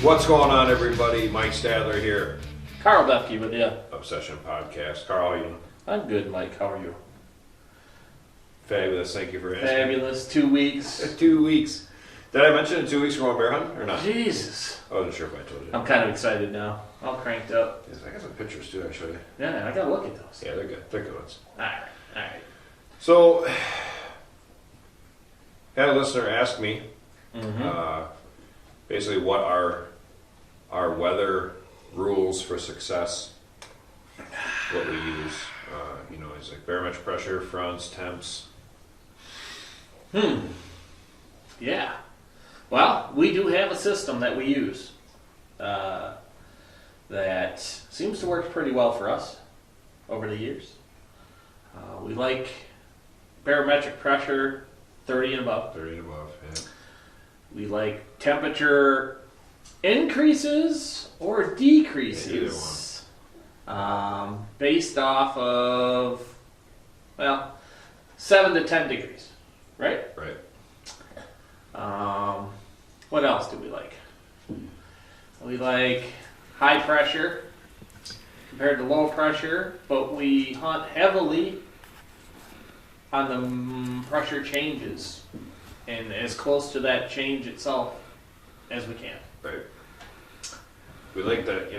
What's going on, everybody? Mike Stadler here. Carl Bethke with you. Obsession Podcast. Carl, how are you? I'm good, Mike. How are you? Fabulous. Thank you for asking. Fabulous. 2 weeks. 2 weeks. Did I mention in 2 weeks we're going bear hunting or not? Jesus. I wasn't sure if I told you. I'm kind of excited now. All cranked up. Yes, I got some pictures too, actually. Yeah, I gotta look at those. Yeah, they're good. They're good ones. Alright. So, had a listener ask me basically what our weather rules for success, what we use. It's like barometric pressure, fronts, temps. Yeah. Well, we do have a system that we use that seems to work pretty well for us over the years. We like barometric pressure 30 and above. 30 and above, yeah. We like temperature increases or decreases based off of, 7 to 10 degrees, right? Right. What else do we like? We like high pressure compared to low pressure, but we hunt heavily on the pressure changes and as close to that change itself as we can. Right. We like that,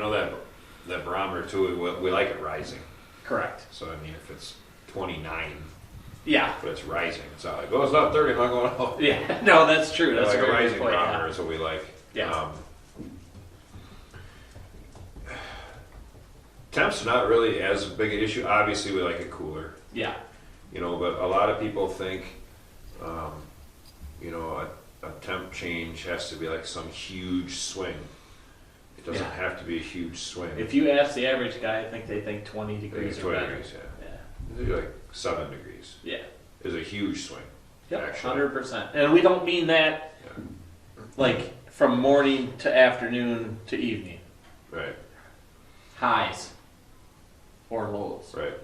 that barometer too, we like it rising. Correct. So, if it's 29, Yeah. but it's rising, it's not like, it's not 30, I'm not going up. Yeah. No, that's true. That's like a very good rising point, barometer yeah. is what we like. Yeah. Temps not really as big an issue. Obviously, we like it cooler. Yeah. But a lot of people think, a temp change has to be like some huge swing. It doesn't have to be a huge swing. If you ask the average guy, I think they think 20 I think degrees it's or 20 better. degrees, Maybe like 7 degrees. Yeah. Is a huge swing. Yep, actually. 100%. And we don't mean that like from morning to afternoon to evening. Right. Highs or lows. Right.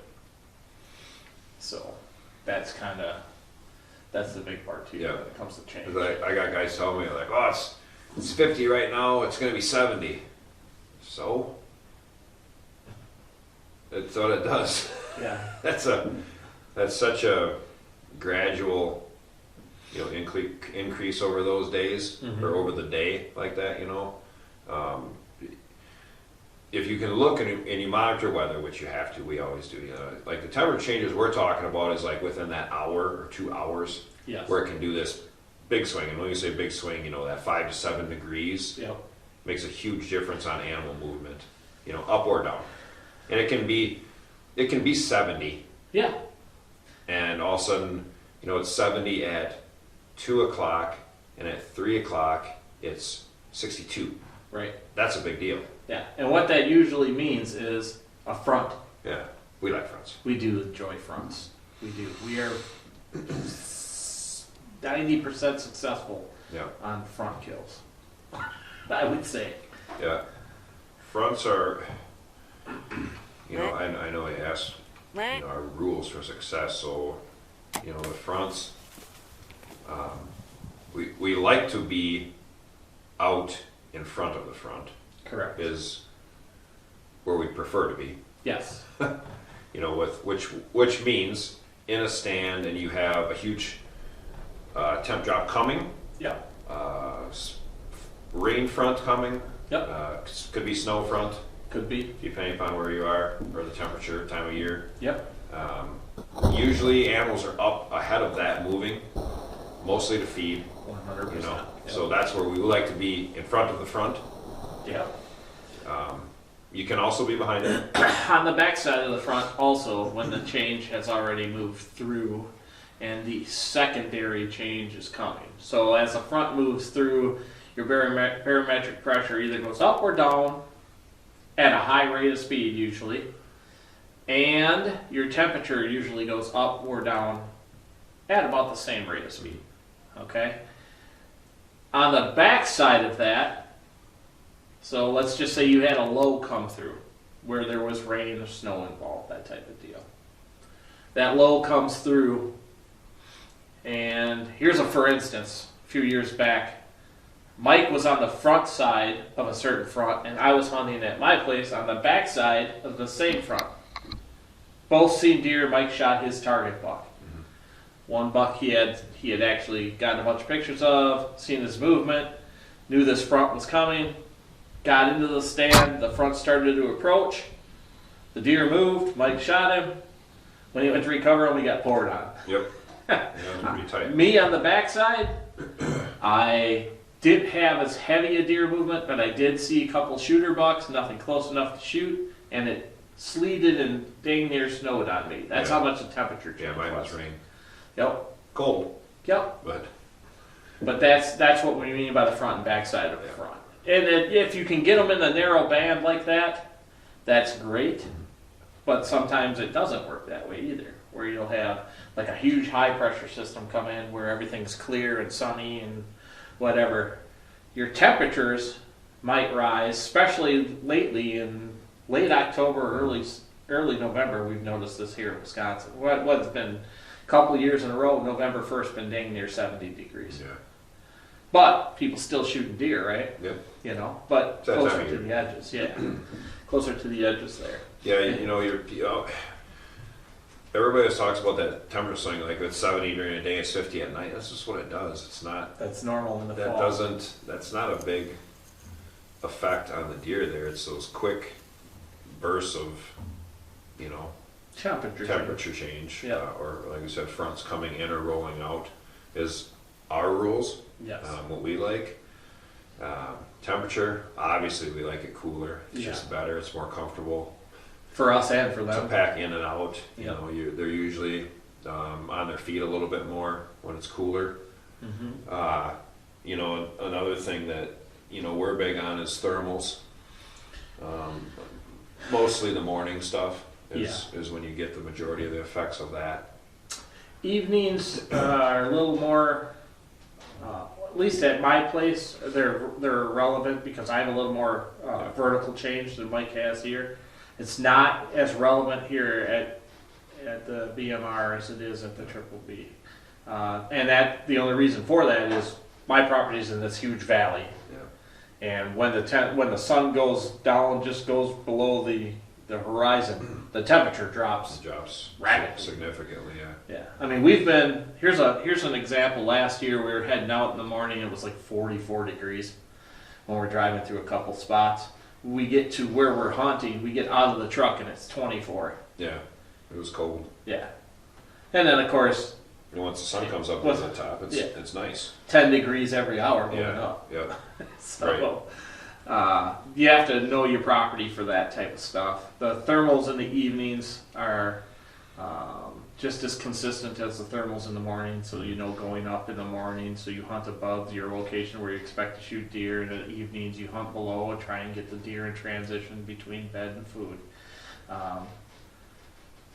So that's the big part too when it comes to change. 'Cause I got guys telling me like, it's 50 right now, it's going to be 70. So? That's what it does. Yeah. That's such a gradual, increase over those days or over the day like that. If you can look and you monitor weather, which you have to, we always do. Like the temperature changes we're talking about is like within that hour or 2 hours, Yes. where it can do this big swing. And when you say big swing, that 5 to 7 degrees makes a huge difference on animal movement, up or down. And it can be 70. Yeah. And all of a sudden, it's 70 at 2 o'clock, and at 3 o'clock, it's 62. Right. That's a big deal. Yeah. And what that usually means is a front. Yeah, we like fronts. We do enjoy fronts. We do. We are 90% successful on front kills. I would say. Yeah. Fronts are, I know they asked, our rules for success. So, the fronts, we like to be out in front of the front. Correct. Is where we prefer to be. Yes. Which means in a stand and you have a huge temp drop coming. Yeah. Rain front coming. Yep. Could be snow front. Could be. Depending upon where you are or the temperature, time of year. Yep. Usually animals are up ahead of that moving, mostly to feed. 100%. Yep. So that's where we would like to be in front of the front. Yeah. You can also be behind it. On the back side of the front also, when the change has already moved through and the secondary change is coming. So as the front moves through, your barometric pressure either goes up or down at a high rate of speed usually, and your temperature usually goes up or down at about the same rate of speed. Okay? On the back side of that, so let's just say you had a low come through where there was rain or snow involved, that type of deal. That low comes through, and here's a for instance. A few years back, Mike was on the front side of a certain front, and I was hunting at my place on the back side of the same front. Both seen deer. Mike shot his target buck. Mm-hmm. One buck he had actually gotten a bunch of pictures of, seen his movement, knew this front was coming, got into the stand. The front started to approach. The deer moved. Mike shot him. When he went to recover him, he got poured on. Yep. Yeah, pretty tight. Me on the backside, I didn't have as heavy a deer movement, but I did see a couple shooter bucks, nothing close enough to shoot, and it sleeted and dang near snowed on me. That's how much the temperature changed. Yeah, mine was rain. Yep. Cold. Yep. But that's what we mean by the front and backside of the front. And if you can get them in a narrow band like that, that's great. But sometimes it doesn't work that way either, where you'll have like a huge high pressure system come in where everything's clear and sunny and whatever. Your temperatures might rise, especially lately in late October, early November. We've noticed this here in Wisconsin. What's been a couple of years in a row, November 1st been dang near 70 degrees. Yeah. But people still shooting deer, right? Yep. You know, but closer to the edges, yeah. Closer to the edges there. Yeah, everybody always talks about that temperature swing, like it's 70 during the day, it's 50 at night. That's just what it does. It's not. That's normal in the fall. That's not a big effect on the deer there. It's those quick bursts of, temperature change. Yep. Or like I said, fronts coming in or rolling out is our rules. Yes. What we like. Temperature, obviously we like it cooler. It's just better. It's more comfortable. For us and for them. To pack in and out. They're usually on their feet a little bit more when it's cooler. Mm-hmm. Another thing that, we're big on is thermals. Mostly the morning stuff is when you get the majority of the effects of that. Evenings are a little more... at least at my place, they're relevant because I have a little more vertical change than Mike has here. It's not as relevant here at the BMR as it is at the Triple B. And the only reason for that is my property is in this huge valley. Yeah. And when the sun goes down, just goes below the horizon, the temperature drops rapidly. Significantly, yeah. Yeah. I mean, here's an example. Last year we were heading out in the morning, it was like 44 degrees when we're driving through a couple spots. We get to where we're hunting, we get out of the truck and it's 24. Yeah. It was cold. Yeah. And then of course, and once the sun comes up over the top, it's nice. 10 degrees every hour going up. Yeah. So you have to know your property for that type of stuff. The thermals in the evenings are just as consistent as the thermals in the morning, so going up in the morning, so you hunt above your location where you expect to shoot deer, and in the evenings you hunt below and try and get the deer in transition between bed and food.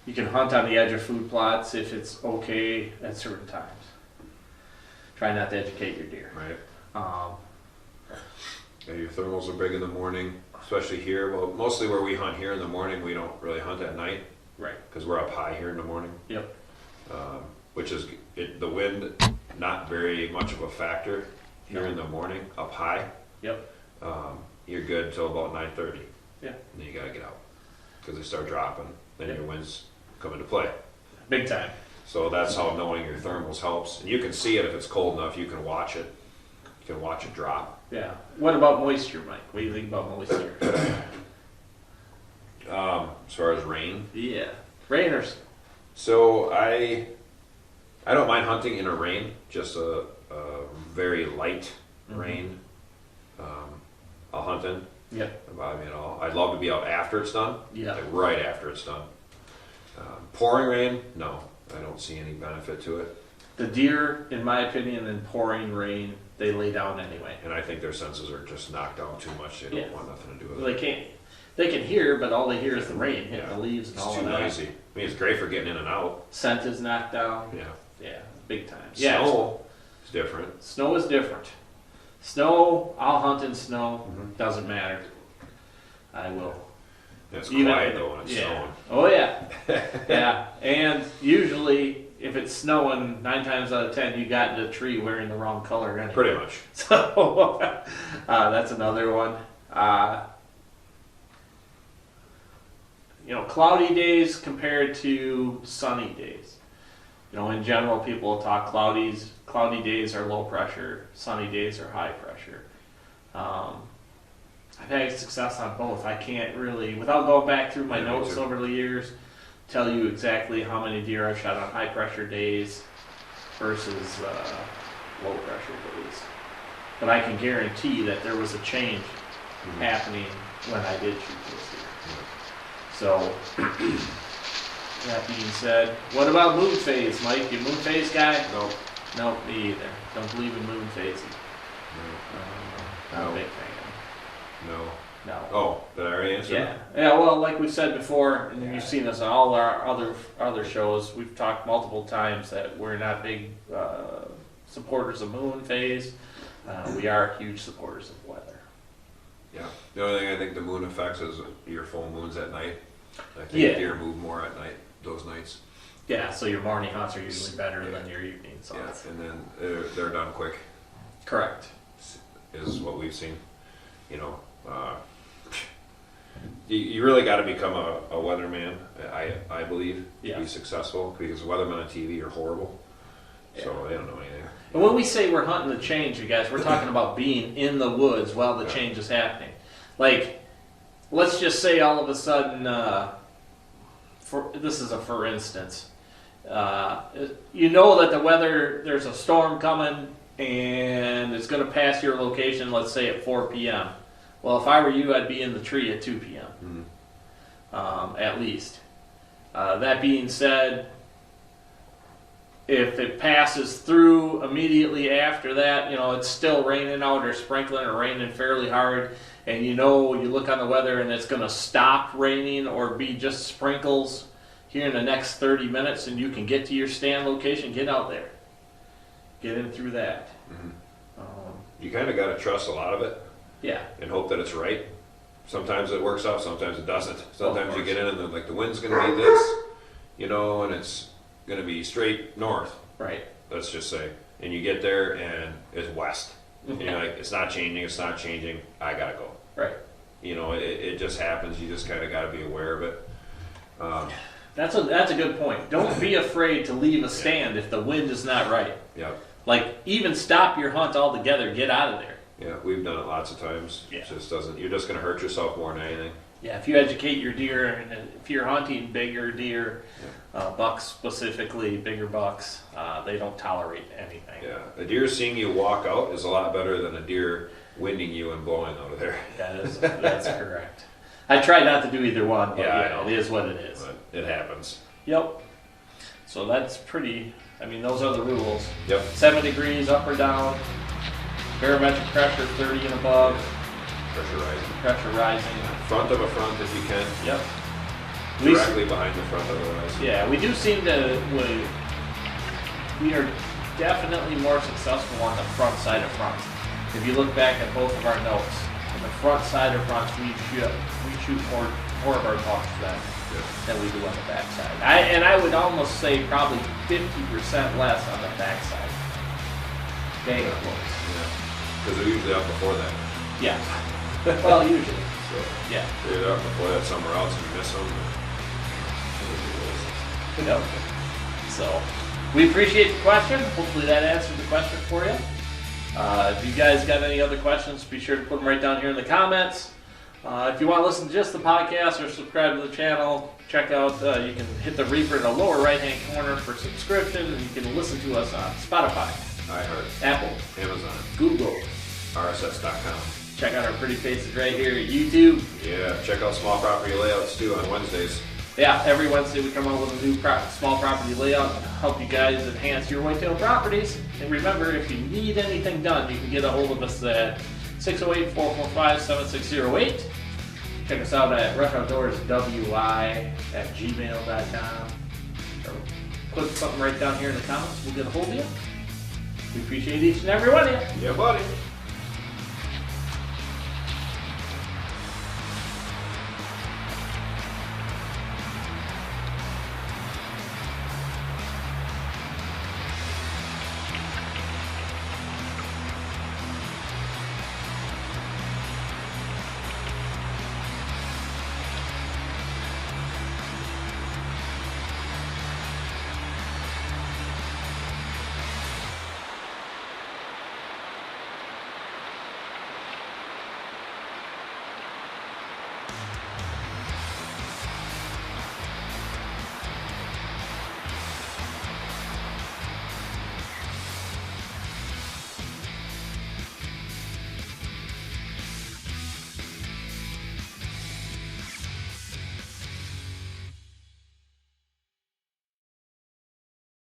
You can hunt on the edge of food plots if it's okay at certain times. Try not to educate your deer. Right. Your thermals are big in the morning, especially here. Well, mostly where we hunt here in the morning, we don't really hunt at night. Right. Because we're up high here in the morning. Yep. Which is the wind, not very much of a factor here in the morning, up high. Yep. You're good until about 9:30. Yeah. And then you gotta get out because they start dropping. Then your winds come into play. Big time. So that's how knowing your thermals helps. And you can see it if it's cold enough. You can watch it. You can watch it drop. Yeah. What about moisture, Mike? What do you think about moisture? As far as rain? Yeah. Rain or snow? So I don't mind hunting in a rain, just a very light rain. I'll hunt in. Yeah. Doesn't bother me at all. I'd love to be out after it's done. Yeah. Like right after it's done. Pouring rain? No. I don't see any benefit to it. The deer, in my opinion, in pouring rain, they lay down anyway. And I think their senses are just knocked out too much. They don't want nothing to do with it. They can hear, but all they hear is the rain hitting the leaves and all of that. It's too noisy. I mean, it's great for getting in and out. Scent is knocked down. Yeah. Yeah, big time. Snow is different. Snow is different. Snow, I'll hunt in snow. Doesn't matter. I will. It's quiet though when it's snowing. Oh yeah. Yeah, and usually if it's snowing, 9 times out of 10 you got in the tree wearing the wrong color anyway. Pretty much. So that's another one. Cloudy days compared to sunny days. In general, people will talk cloudy days are low pressure, sunny days are high pressure. I've had success on both. I can't really, without going back through my notes over the years, tell you exactly how many deer I've shot on high pressure days versus low pressure days. But I can guarantee that there was a change happening when I did shoot this deer. So, that being said, what about moon phase, Mike? You moon phase guy? Nope. Nope, me either. Don't believe in moon phasing. Not a big fan. No. Oh, did I already answer that? Yeah, well, like we said before, and you've seen us on all our other shows, we've talked multiple times that we're not big supporters of moon phase. We are huge supporters of weather. Yeah. The only thing I think the moon affects is your full moons at night. I think deer move more at night, those nights. Yeah, so your morning hunts are usually better than your evening hunts. Yeah, and then they're done quick. Correct. Is what we've seen. You really got to become a weatherman, I believe, to be successful, because weathermen on TV are horrible. So they don't know anything. And when we say we're hunting the change, you guys, we're talking about being in the woods while the change is happening. Like, let's just say all of a sudden, this is a for instance, you know that the weather, there's a storm coming and it's going to pass your location, let's say at 4 p.m. Well, if I were you, I'd be in the tree at 2 p.m. At least. That being said, if it passes through immediately after that, it's still raining out or sprinkling or raining fairly hard, and you look on the weather and it's going to stop raining or be just sprinkles here in the next 30 minutes and you can get to your stand location, get out there. Get in through that. You kind of got to trust a lot of it. Yeah. And hope that it's right. Sometimes it works out, sometimes it doesn't. Sometimes you get in and the wind's going to be this, and it's going to be straight north. Right. Let's just say. And you get there and it's west. And you're like, it's not changing, I got to go. Right. It just happens. You just kind of got to be aware of it. That's a good point. Don't be afraid to leave a stand if the wind is not right. Yeah. Like, even stop your hunt altogether. Get out of there. Yeah, we've done it lots of times. Yeah. It just doesn't. You're just going to hurt yourself more than anything. Yeah, if you educate your deer, and if you're hunting bigger deer, bucks specifically, bigger bucks, they don't tolerate anything. Yeah, a deer seeing you walk out is a lot better than a deer winding you and blowing out of there. That's correct. I try not to do either one, but it is what it is. But it happens. Yep. So that's pretty. Those are the rules. Yep. 7 degrees up or down. Barometric pressure 30 and above. Pressure rising. Front of a front if you can. Yep. Directly behind the front otherwise. Yeah, we do seem to. We are definitely more successful on the front side of fronts. If you look back at both of our notes, on the front side of fronts, we shoot more of our bucks than we do on the back side. I would almost say probably 50% less on the back side. Dang close. Yeah. Because they're usually up before that. Yeah. Well, usually. Yeah. They're up before that somewhere else and you miss them. Yep. So, we appreciate the question. Hopefully that answered the question for you. If you guys got any other questions, be sure to put them right down here in the comments. If you want to listen to just the podcast or subscribe to the channel, check out, you can hit the Reaper in the lower right-hand corner for subscription, and you can listen to us on Spotify, iHeart, Apple, Amazon, Google, RSS.com. Check out our pretty faces right here at YouTube. Yeah, check out Small Property Layouts too on Wednesdays. Yeah, every Wednesday we come out with a new small property layout to help you guys enhance your whitetail properties. And remember, if you need anything done, you can get a hold of us at 608-445-7608. Check us out at roughoutdoorswi@gmail.com. Or put something right down here in the comments. We'll get a hold of you. We appreciate each and every one of you. Yeah, buddy.